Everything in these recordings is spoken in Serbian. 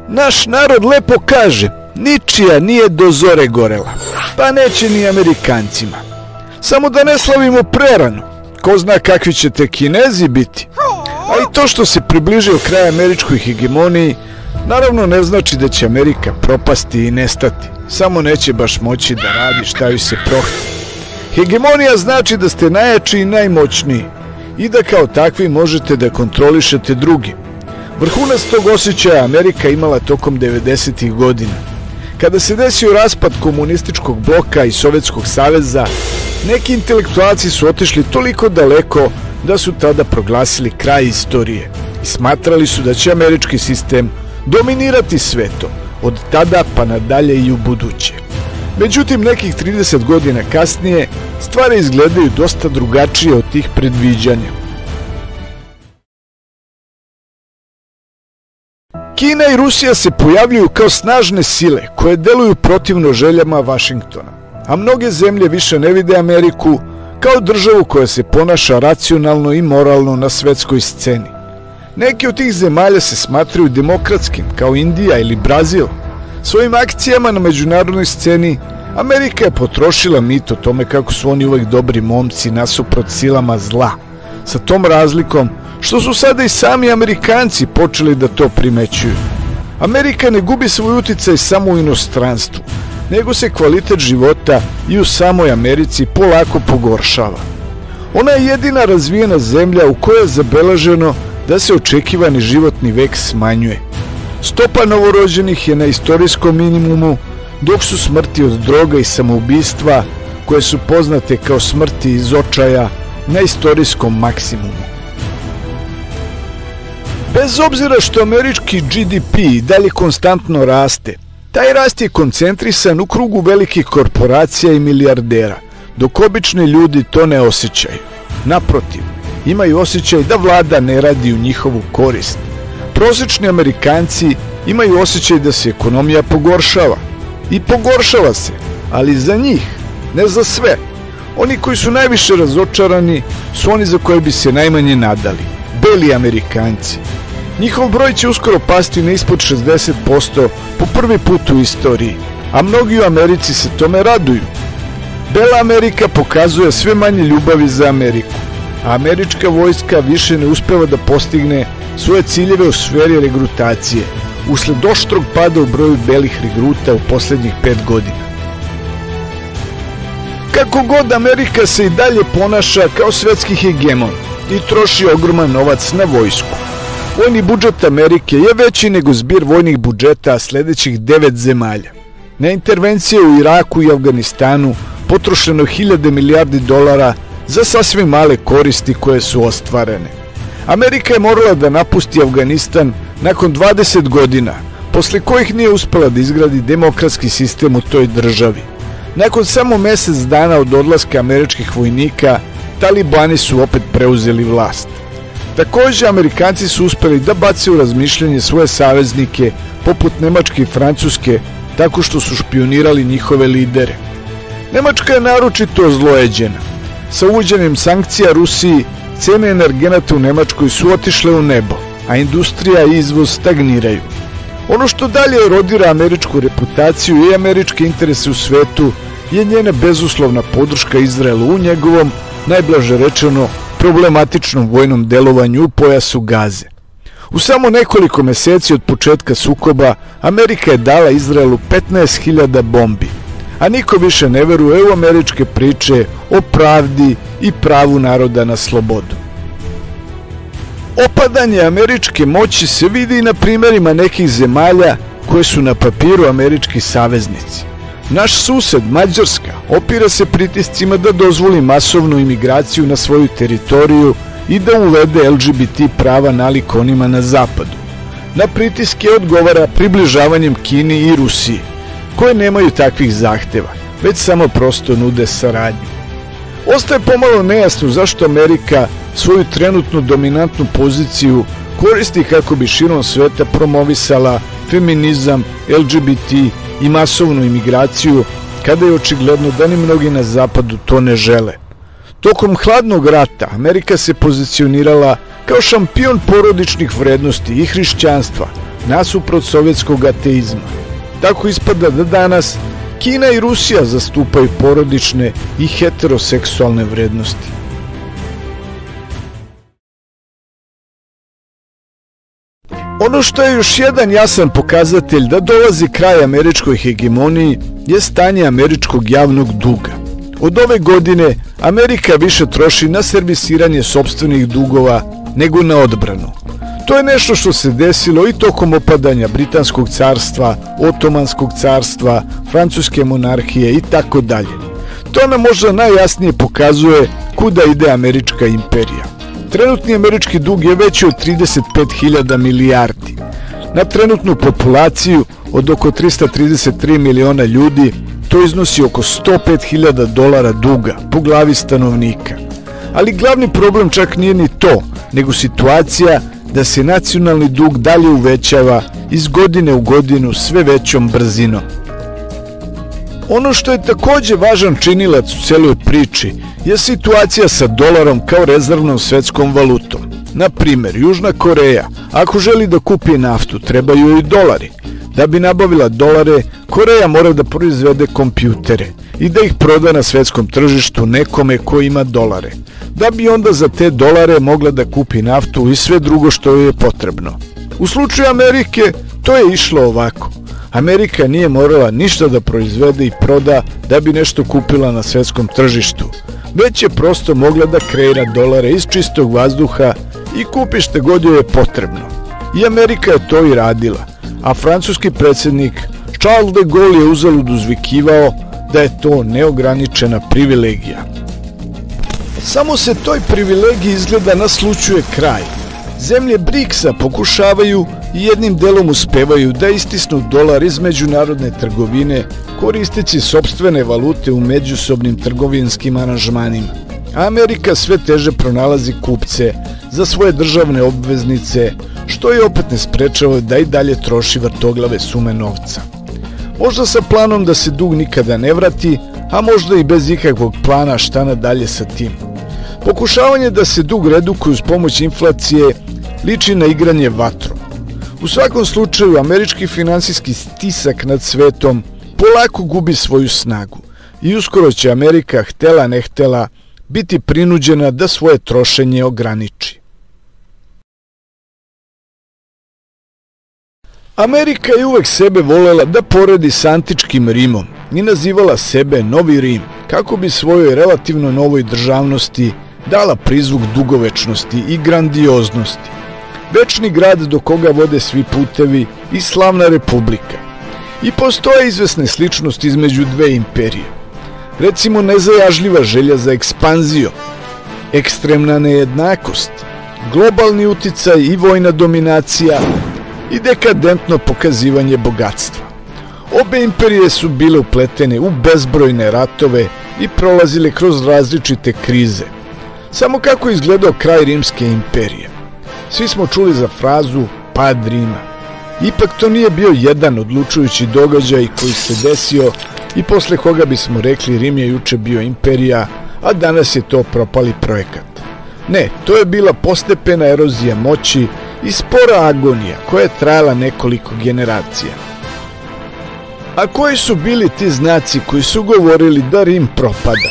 Naš narod lepo kaže, ničija nije do zore gorela, pa neće ni Amerikancima. Samo da ne slavimo prerano, ko zna kakvi će te Kinezi biti. A i to što se približio kraj američkoj hegemoniji, naravno ne znači da će Amerika propasti i nestati, samo neće baš moći da radi šta joj se prohte. Hegemonija znači da ste najjači i najmoćniji i da kao takvi možete da kontrolišete drugi. Vrhunac tog osjećaja Amerika imala tokom 90-ih godina. Kada se desio raspad komunističkog bloka i Sovjetskog saveza, neki intelektualci su otišli toliko daleko da su tada proglasili kraj istorije i smatrali su da će američki sistem dominirati svetom, od tada pa nadalje i u buduće. Međutim, nekih 30 godina kasnije stvari izgledaju dosta drugačije od tih predviđanja. Kina i Rusija se pojavljuju kao snažne sile koje deluju protivno željama Vašingtona, a mnoge zemlje više ne vide Ameriku kao državu koja se ponaša racionalno i moralno na svetskoj sceni. Neki od tih zemalja se smatraju demokratskim, kao Indija ili Brazil. Svojim akcijama na međunarodnoj sceni Amerika je potrošila mit o tome kako su oni uvek dobri momci nasuprot silama zla, sa tom razlikom što su sada i sami Amerikanci počeli da to primećuju. Amerika ne gubi svoj uticaj samo u inostranstvu, nego se kvalitet života i u samoj Americi polako pogoršava. Ona je jedina razvijena zemlja u kojoj je zabeleženo da se očekivani životni vek smanjuje. Stopa novorođenih je na istorijskom minimumu, dok su smrti od droga i samoubistva, koje su poznate kao smrti iz očaja, na istorijskom maksimumu. Bez obzira što američki GDP dalje konstantno raste, taj rast je koncentrisan u krugu velikih korporacija i milijardera, dok obični ljudi to ne osjećaju. Naprotiv, imaju osjećaj da vlada ne radi u njihovu korist. Prosječni Amerikanci imaju osjećaj da se ekonomija pogoršava. I pogoršava se, ali za njih, ne za sve. Oni koji su najviše razočarani su oni za koje bi se najmanje nadali, beli Amerikanci. Njihov broj će uskoro pasti na ispod 60% po prvi put u istoriji, a mnogi u Americi se tome raduju. Bela Amerika pokazuje sve manje ljubavi za Ameriku, a američka vojska više ne uspeva da postigne svoje ciljeve u sferi regrutacije, usled oštrog pada u broju belih regruta u poslednjih 5 godina. Kako god, Amerika se i dalje ponaša kao svetski hegemon i troši ogroman novac na vojsku. Vojni budžet Amerike je veći nego zbir vojnih budžeta sledećih 9 zemalja. Na intervencije u Iraku i Afganistanu potrošeno $1000 milijardi za sasvim male koristi koje su ostvarene. Amerika je morala da napusti Afganistan nakon 20 godina, posle kojih nije uspela da izgradi demokratski sistem u toj državi. Nakon samo mesec dana od odlaska američkih vojnika, talibani su opet preuzeli vlast. Takođe, Amerikanci su uspeli da bace u razmišljanje svoje saveznike, poput Nemačke i Francuske, tako što su špionirali njihove lidere. Nemačka je naročito ozlojeđena. Sa uvođenjem sankcija Rusiji, cene energenata u Nemačkoj su otišle u nebo, a industrija i izvoz stagniraju. Ono što dalje erodira američku reputaciju i američke interese u svetu je njena bezuslovna podrška Izraelu u njegovom, najblaže rečeno, problematičnom vojnom delovanju u pojasu Gaze. U samo nekoliko meseci od početka sukoba Amerika je dala Izraelu 15.000 bombi, a niko više ne veruje u američke priče o pravdi i pravu naroda na slobodu. Opadanje američke moći se vidi i na primerima nekih zemalja koje su na papiru američki saveznici. Naš sused, Mađarska, opira se pritiscima da dozvoli masovnu imigraciju na svoju teritoriju i da uvede LGBT prava nalik onima na zapadu. Na pritiske odgovara približavanjem Kini i Rusiji, koje nemaju takvih zahteva, već samo prosto nude saradnju. Ostaje pomalo nejasno zašto Amerika svoju trenutnu dominantnu poziciju koristi kako bi širom sveta promovisala feminizam, LGBT i masovnu imigraciju, kada je očigledno da ni mnogi na zapadu to ne žele. Tokom hladnog rata Amerika se pozicionirala kao šampion porodičnih vrednosti i hrišćanstva, nasuprot sovjetskog ateizma. Tako ispada da danas Kina i Rusija zastupaju porodične i heteroseksualne vrednosti. Ono što je još jedan jasan pokazatelj da dolazi kraj američkoj hegemoniji je stanje američkog javnog duga. Od ove godine Amerika više troši na servisiranje sopstvenih dugova nego na odbranu. To je nešto što se desilo i tokom opadanja Britanskog carstva, Otomanskog carstva, Francuske monarhije i tako dalje. To nam možda najjasnije pokazuje kuda ide američka imperija. Trenutni američki dug je veći od 35.000 milijardi. Na trenutnu populaciju od oko 333 miliona ljudi to iznosi oko $105.000 duga po glavi stanovnika. Ali glavni problem čak nije ni to, nego situacija da se nacionalni dug dalje uvećava iz godine u godinu sve većom brzinom. Ono što je također važan činilac u celoj priči je situacija sa dolarom kao rezervnom svetskom valutom. Na primjer, Južna Koreja, ako želi da kupi naftu, trebaju joj dolari. Da bi nabavila dolare, Koreja mora da proizvede kompjutere i da ih proda na svetskom tržištu nekome ko ima dolare, da bi onda za te dolare mogla da kupi naftu i sve drugo što joj je potrebno. U slučaju Amerike to je išlo ovako. Amerika nije morala ništa da proizvede i proda da bi nešto kupila na svetskom tržištu, već je prosto mogla da kreira dolare iz čistog vazduha i kupi što god joj je potrebno. I Amerika je to i radila, a francuski predsjednik Charles de Gaulle je uzalud uzvikivao da je to neograničena privilegija. Samo se toj privilegiji izgleda naslućuje kraj. Zemlje BRICS-a pokušavaju i jednim delom uspevaju da istisnu dolar iz međunarodne trgovine koristeći sopstvene valute u međusobnim trgovinskim aranžmanima. A Amerika sve teže pronalazi kupce za svoje državne obveznice, što je opet ne sprečava da i dalje troši vrtoglave sume novca. Možda sa planom da se dug nikada ne vrati, a možda i bez ikakvog plana šta nadalje sa tim. Pokušavanje da se dug redukuje uz pomoć inflacije liči na igranje vatrom. U svakom slučaju, američki finansijski stisak nad svetom polako gubi svoju snagu i uskoro će Amerika, htela ne htela, biti prinuđena da svoje trošenje ograniči. Amerika je uvek sebe volela da poredi s antičkim Rimom i nazivala sebe Novi Rim, kako bi svojoj relativno novoj državnosti dala prizvuk dugovečnosti i grandioznosti. Večni grad do koga vode svi putevi i slavna republika. I postoje izvesne sličnosti između dve imperije. Recimo nezajažljiva želja za ekspanzijom, ekstremna nejednakost, globalni uticaj i vojna dominacija i dekadentno pokazivanje bogatstva. Obe imperije su bile upletene u bezbrojne ratove i prolazile kroz različite krize. Samo kako je izgledao kraj Rimske imperije. Svi smo čuli za frazu pad Rima. Ipak to nije bio jedan odlučujući događaj koji se desio i posle koga bismo rekli Rim je juče bio imperija, a danas je to propali projekat. Ne, to je bila postepena erozija moći i spora agonija koja je trajala nekoliko generacija. A koji su bili ti znaci koji su govorili da Rim propada?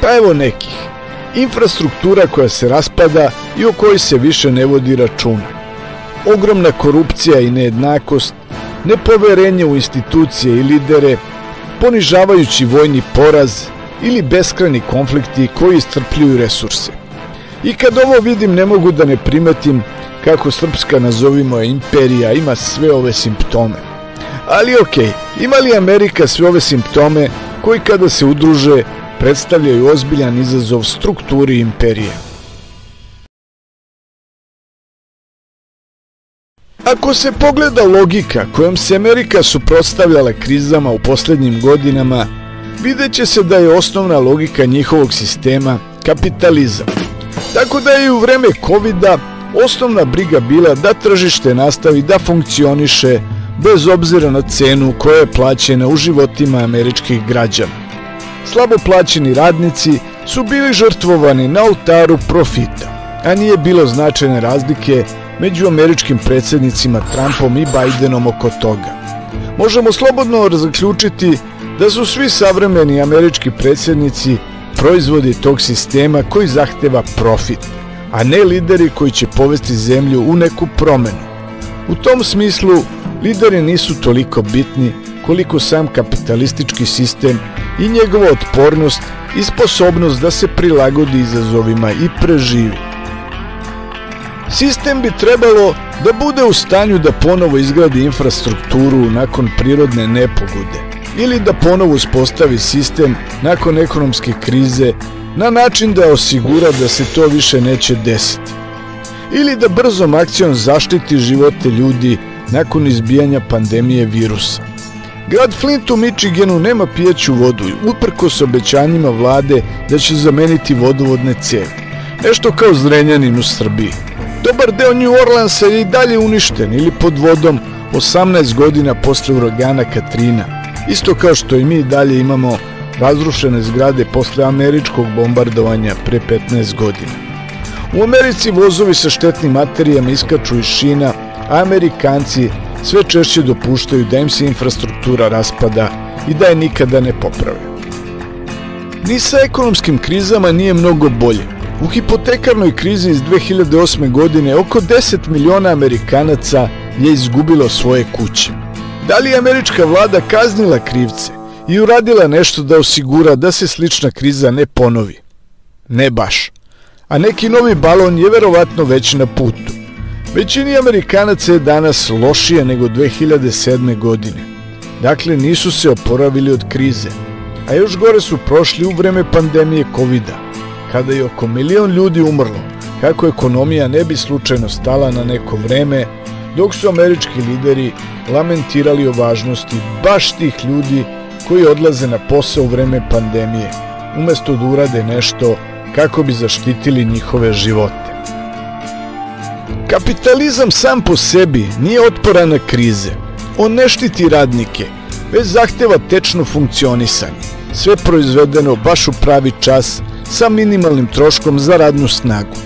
Pa evo nekih. Infrastruktura koja se raspada i o kojoj se više ne vodi računa. Ogromna korupcija i nejednakost, nepoverenje u institucije i lidere, ponižavajući vojni poraz ili beskrajni konflikti koji iscrpljuju resurse. I kad ovo vidim ne mogu da ne primetim kako srpska nazovimo imperija ima sve ove simptome. Ali okej, ima li Amerika sve ove simptome koji kada se udruže predstavljaju ozbiljan izazov strukturi imperije? Ako se pogleda logika kojom se Amerika suprotstavljala krizama u posljednjim godinama, vidjet će se da je osnovna logika njihovog sistema kapitalizam. Tako da je i u vreme COVID-a osnovna briga bila da tržište nastavi da funkcioniše bez obzira na cenu koja je plaćena u životima američkih građana. Slabo plaćeni radnici su bili žrtvovani na oltaru profita, a nije bilo značajne razlike među američkim predsjednicima Trumpom i Bidenom oko toga. Možemo slobodno zaključiti da su svi savremeni američki predsjednici proizvodi tog sistema koji zahteva profit, a ne lideri koji će povesti zemlju u neku promjenu. U tom smislu, lideri nisu toliko bitni koliko sam kapitalistički sistem i njegova otpornost i sposobnost da se prilagodi izazovima i preživi. Sistem bi trebalo da bude u stanju da ponovo izgradi infrastrukturu nakon prirodne nepogode ili da ponovo uspostavi sistem nakon ekonomske krize na način da osigura da se to više neće desiti. Ili da brzom akcijom zaštiti živote ljudi nakon izbijanja pandemije virusa. Grad Flint u Michiganu nema pijeću vodu, uprkos obećanjima vlade da će zameniti vodovodne cijevi. Nešto kao Zrenjanin u Srbiji. Dobar deo New Orleansa je i dalje uništen ili pod vodom 18 godina posle uragana Katrina. Isto kao što i mi dalje imamo razrušene zgrade posle američkog bombardovanja pre 15 godina. U Americi vozovi sa štetnim materijama iskaču iz šina, a Amerikanci sve češće dopuštaju da im se infrastruktura raspada i da je nikada ne poprave. Ni sa ekonomskim krizama nije mnogo bolje. U hipotekarnoj krizi iz 2008. godine oko 10 miliona Amerikanaca je izgubilo svoje kuće. Da li je američka vlada kaznila krivce i uradila nešto da osigura da se slična kriza ne ponovi? Ne baš. A neki novi balon je verovatno već na putu. Većini Amerikanaca je danas lošije nego 2007. godine. Dakle, nisu se oporavili od krize. A još gore su prošli u vreme pandemije COVID-a, kada je oko 1 milion ljudi umrlo, kako ekonomija ne bi slučajno stala na neko vreme, dok su američki lideri lamentirali o važnosti baš tih ljudi koji odlaze na posao u vreme pandemije, umesto da urade nešto kako bi zaštitili njihove živote. Kapitalizam sam po sebi nije otporan na krize. On ne štiti radnike, već zahteva tečno funkcionisanje. Sve proizvedeno baš u pravi čas, sa minimalnim troškom za radnu snagu.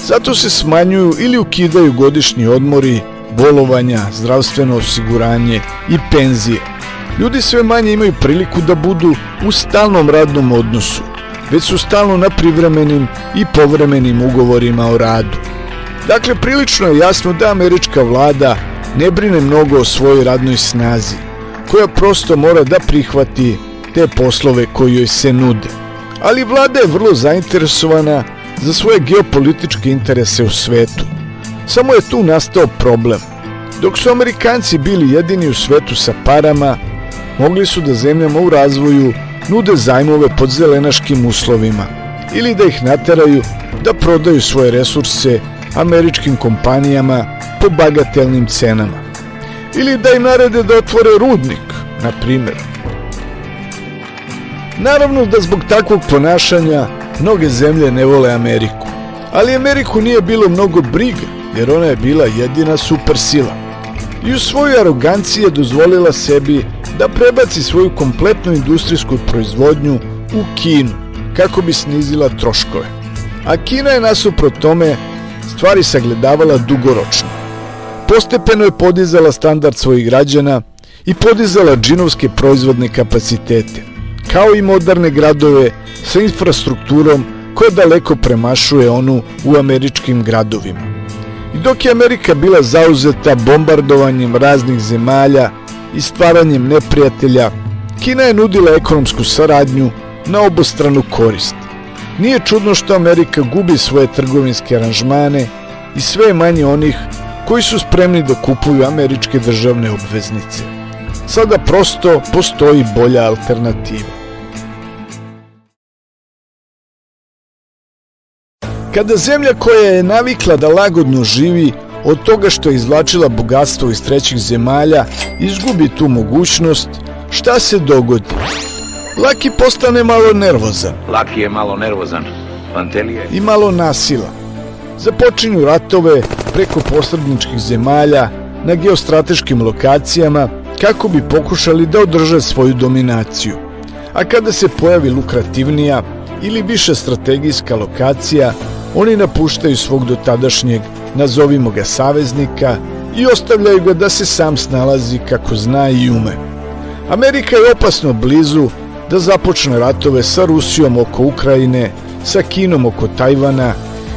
Zato se smanjuju ili ukidaju godišnji odmori, bolovanja, zdravstveno osiguranje i penzije. Ljudi sve manje imaju priliku da budu u stalnom radnom odnosu, već su stalno na privremenim i povremenim ugovorima o radu. Dakle, prilično je jasno da američka vlada ne brine mnogo o svojoj radnoj snazi, koja prosto mora da prihvati te poslove koji joj se nude. Ali vlada je vrlo zainteresovana za svoje geopolitičke interese u svetu. Samo je tu nastao problem. Dok su Amerikanci bili jedini u svetu sa parama, mogli su da zemljama u razvoju nude zajmove pod zelenaškim uslovima ili da ih nateraju da prodaju svoje resurse američkim kompanijama po bagatelnim cenama. Ili da im narede da otvore rudnik, na primjer. Naravno da zbog takvog ponašanja mnoge zemlje ne vole Ameriku. Ali Ameriku nije bilo mnogo briga, jer ona je bila jedina supersila. I u svojoj aroganciji je dozvolila sebi da prebaci svoju kompletnu industrijsku proizvodnju u Kinu, kako bi snizila troškove. A Kina je nasuprot tome stvari sagledavala dugoročno. Postepeno je podizala standard svojih građana i podizala džinovske proizvodne kapacitete, kao i moderne gradove sa infrastrukturom koja daleko premašuje onu u američkim gradovima. I dok je Amerika bila zauzeta bombardovanjem raznih zemalja i stvaranjem neprijatelja, Kina je nudila ekonomsku saradnju na obostranu korist. Nije čudno što Amerika gubi svoje trgovinske aranžmane i sve je manje onih koji su spremni da kupuju američke državne obveznice. Sada prosto postoji bolja alternativa. Kada zemlja koja je navikla da lagodno živi od toga što je izvlačila bogatstvo iz trećih zemalja izgubi tu mogućnost, šta se dogodi? Laki postane malo nervozan. Laki je malo nervozan, Pantelije. I malo nasilan. Započinju ratove preko posredničkih zemalja na geostrateškim lokacijama kako bi pokušali da održe svoju dominaciju. A kada se pojavi lukrativnija ili više strategijska lokacija, oni napuštaju svog dotadašnjeg nazovimo ga saveznika, i ostavljaju ga da se sam snalazi kako zna i ume. Amerika je opasno blizu da započne ratove sa Rusijom oko Ukrajine, sa Kinom oko Tajvana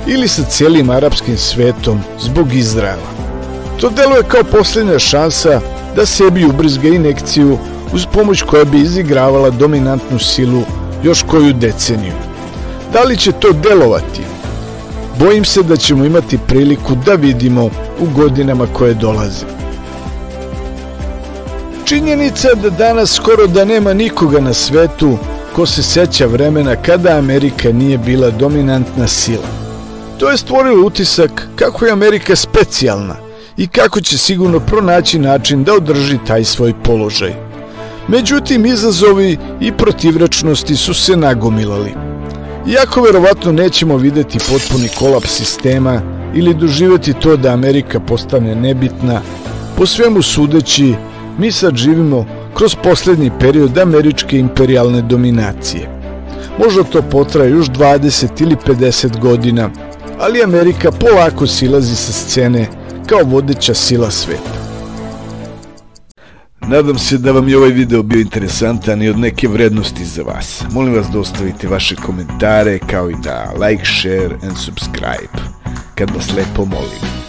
ili sa cijelim arapskim svetom zbog Izraela. To deluje kao posljednja šansa da sebi ubrizga injekciju uz pomoć koja bi izigravala dominantnu silu još koju deceniju. Da li će to delovati? Bojim se da ćemo imati priliku da vidimo u godinama koje dolaze. Činjenica je da danas skoro da nema nikoga na svetu ko se seća vremena kada Amerika nije bila dominantna sila. To je stvorilo utisak kako je Amerika specijalna i kako će sigurno pronaći način da održi taj svoj položaj. Međutim, izazovi i protivrečnosti su se nagomilali. Iako verovatno nećemo vidjeti potpuni kolaps sistema ili doživjeti to da Amerika postane nebitna, po svemu sudeći, mi sad živimo kroz posljednji period američke imperijalne dominacije. Možda to potraje još 20 ili 50 godina, ali Amerika polako silazi sa scene kao vodeća sila sveta. Nadam se da vam je ovaj video bio interesantan i od neke vrednosti za vas. Molim vas da ostavite vaše komentare kao i da like, share and subscribe. Kad vas lepo molim.